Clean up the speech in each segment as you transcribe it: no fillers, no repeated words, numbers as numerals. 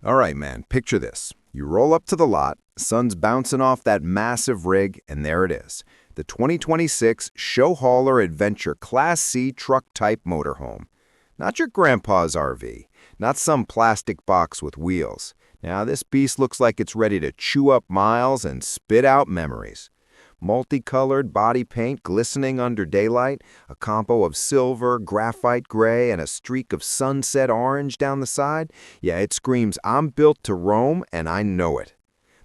All right, man, picture this. You roll up to the lot, sun's bouncing off that massive rig, and there it is. The 2026 ShowHauler Adventure Class C truck-type motorhome. Not your grandpa's RV, not some plastic box with wheels. Now, this beast looks like it's ready to chew up miles and spit out memories. Multicolored body paint glistening under daylight, a combo of silver, graphite gray, and a streak of sunset orange down the side. Yeah, it screams, I'm built to roam, and I know it.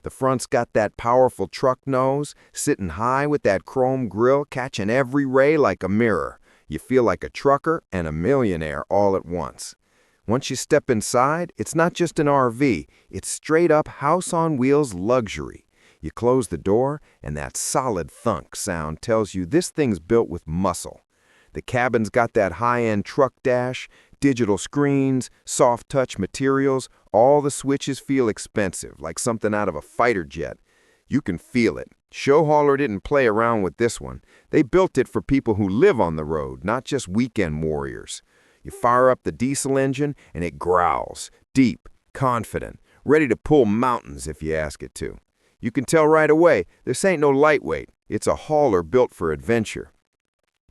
The front's got that powerful truck nose, sitting high with that chrome grille, catching every ray like a mirror. You feel like a trucker and a millionaire all at once. Once you step inside, it's not just an RV, it's straight-up house-on-wheels luxury. You close the door, and that solid thunk sound tells you this thing's built with muscle. The cabin's got that high-end truck dash, digital screens, soft-touch materials. All the switches feel expensive, like something out of a fighter jet. You can feel it. ShowHauler didn't play around with this one. They built it for people who live on the road, not just weekend warriors. You fire up the diesel engine, and it growls, deep, confident, ready to pull mountains if you ask it to. You can tell right away, this ain't no lightweight. It's a hauler built for adventure.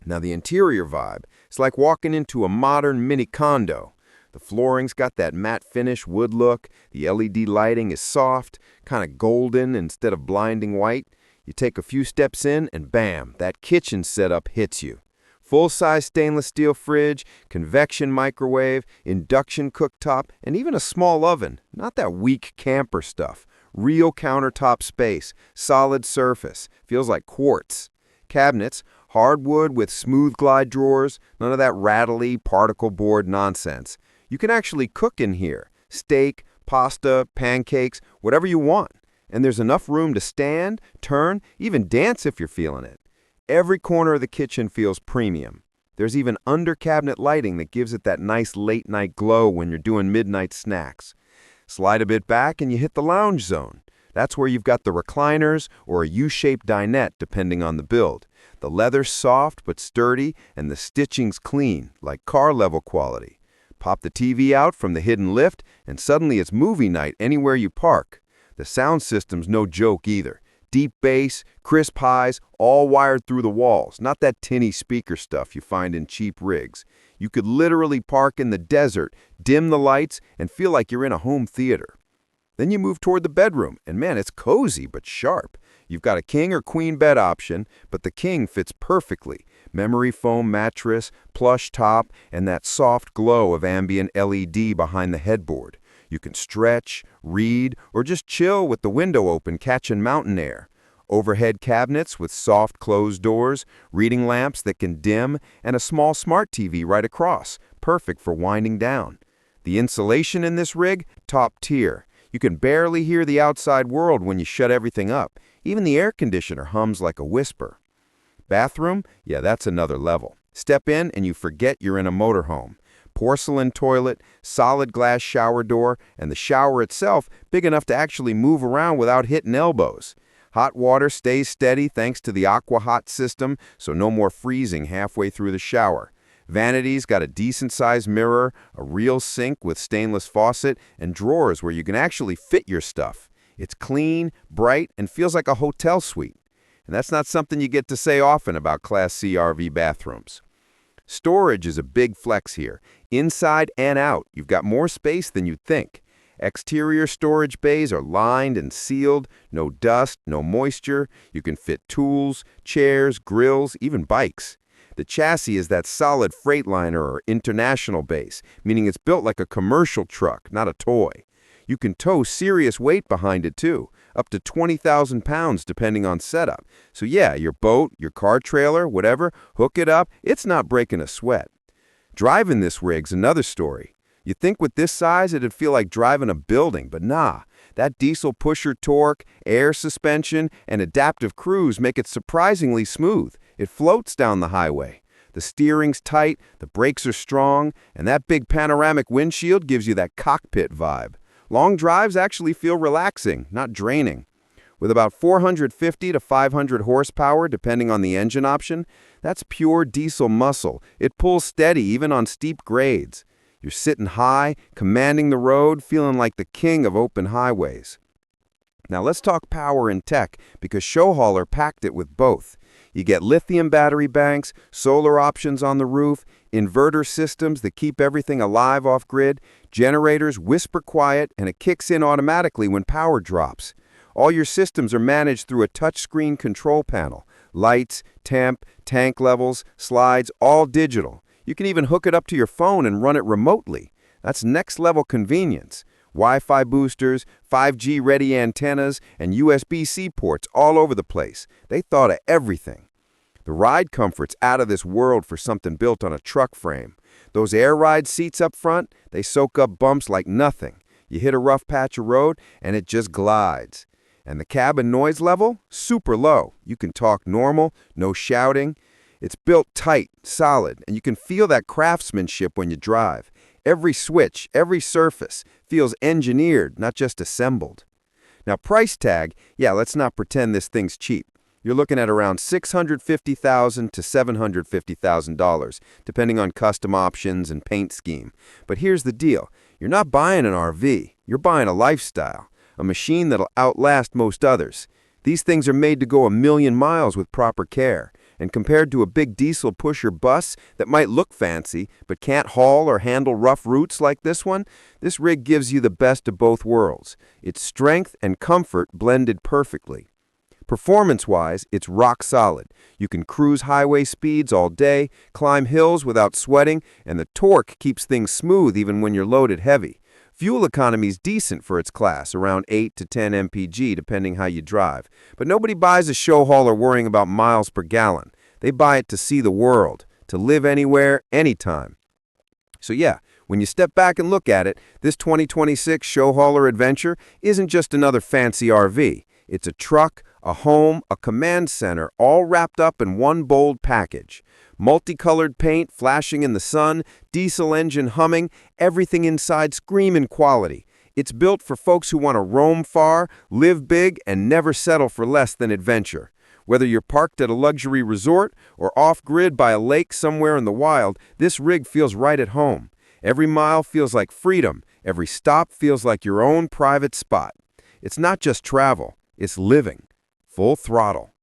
Now the interior vibe, it's like walking into a modern mini condo. The flooring's got that matte finish wood look, the LED lighting is soft, kind of golden instead of blinding white. You take a few steps in and bam, that kitchen setup hits you. Full-size stainless steel fridge, convection microwave, induction cooktop, and even a small oven. Not that weak camper stuff. Real countertop space, solid surface, feels like quartz. Cabinets, hardwood with smooth glide drawers, none of that rattly particle board nonsense. You can actually cook in here. Steak, pasta, pancakes, whatever you want. And there's enough room to stand, turn, even dance if you're feeling it. Every corner of the kitchen feels premium. There's even under-cabinet lighting that gives it that nice late-night glow when you're doing midnight snacks. Slide a bit back and you hit the lounge zone. That's where you've got the recliners or a U-shaped dinette depending on the build. The leather's soft but sturdy and the stitching's clean, like car-level quality. Pop the TV out from the hidden lift and suddenly it's movie night anywhere you park. The sound system's no joke either. Deep bass, crisp highs, all wired through the walls, not that tinny speaker stuff you find in cheap rigs. You could literally park in the desert, dim the lights, and feel like you're in a home theater. Then you move toward the bedroom, and man, it's cozy but sharp. You've got a king or queen bed option, but the king fits perfectly. Memory foam mattress, plush top, and that soft glow of ambient LED behind the headboard. You can stretch, read, or just chill with the window open catching mountain air. Overhead cabinets with soft closed doors, reading lamps that can dim, and a small smart TV right across, perfect for winding down. The insulation in this rig, top tier. You can barely hear the outside world when you shut everything up. Even the air conditioner hums like a whisper. Bathroom? Yeah, that's another level. Step in and you forget you're in a motorhome. Porcelain toilet, solid glass shower door, and the shower itself big enough to actually move around without hitting elbows. Hot water stays steady thanks to the AquaHot system, so no more freezing halfway through the shower. Vanity's got a decent-sized mirror, a real sink with stainless faucet, and drawers where you can actually fit your stuff. It's clean, bright, and feels like a hotel suite. And that's not something you get to say often about Class C RV bathrooms. Storage is a big flex here. Inside and out, you've got more space than you'd think. Exterior storage bays are lined and sealed, no dust, no moisture. You can fit tools, chairs, grills, even bikes. The chassis is that solid Freightliner or International base, meaning it's built like a commercial truck, not a toy. You can tow serious weight behind it too, up to 20,000 pounds depending on setup. So yeah, your boat, your car trailer, whatever, hook it up, it's not breaking a sweat. Driving this rig's another story. You'd think with this size it'd feel like driving a building, but nah. That diesel pusher torque, air suspension, and adaptive cruise make it surprisingly smooth. It floats down the highway. The steering's tight, the brakes are strong, and that big panoramic windshield gives you that cockpit vibe. Long drives actually feel relaxing, not draining. With about 450 to 500 horsepower, depending on the engine option, that's pure diesel muscle. It pulls steady even on steep grades. You're sitting high, commanding the road, feeling like the king of open highways. Now let's talk power and tech, because ShowHauler packed it with both. You get lithium battery banks, solar options on the roof, inverter systems that keep everything alive off-grid, generators whisper quiet, and it kicks in automatically when power drops. All your systems are managed through a touchscreen control panel. Lights, temp, tank levels, slides, all digital. You can even hook it up to your phone and run it remotely. That's next-level convenience. Wi-Fi boosters, 5G-ready antennas, and USB-C ports all over the place. They thought of everything. The ride comfort's out of this world for something built on a truck frame. Those air ride seats up front, they soak up bumps like nothing. You hit a rough patch of road, and it just glides. And the cabin noise level? Super low. You can talk normal, no shouting. It's built tight, solid, and you can feel that craftsmanship when you drive. Every switch, every surface feels engineered, not just assembled. Now, price tag, yeah, let's not pretend this thing's cheap. You're looking at around $650,000 to $750,000, depending on custom options and paint scheme. But here's the deal. You're not buying an RV. You're buying a lifestyle, a machine that'll outlast most others. These things are made to go 1,000,000 miles with proper care. And compared to a big diesel pusher bus that might look fancy but can't haul or handle rough routes like this one, this rig gives you the best of both worlds. Its strength and comfort blended perfectly. Performance-wise, it's rock solid. You can cruise highway speeds all day, climb hills without sweating, and the torque keeps things smooth even when you're loaded heavy. Fuel economy's decent for its class, around 8 to 10 mpg depending how you drive. But nobody buys a ShowHauler worrying about miles per gallon. They buy it to see the world, to live anywhere, anytime. So yeah, when you step back and look at it, this 2026 ShowHauler Adventure isn't just another fancy RV. It's a truck, a home, a command center, all wrapped up in one bold package. Multicolored paint flashing in the sun, diesel engine humming, everything inside screaming quality. It's built for folks who want to roam far, live big, and never settle for less than adventure. Whether you're parked at a luxury resort or off-grid by a lake somewhere in the wild, this rig feels right at home. Every mile feels like freedom. Every stop feels like your own private spot. It's not just travel, it's living. Full throttle.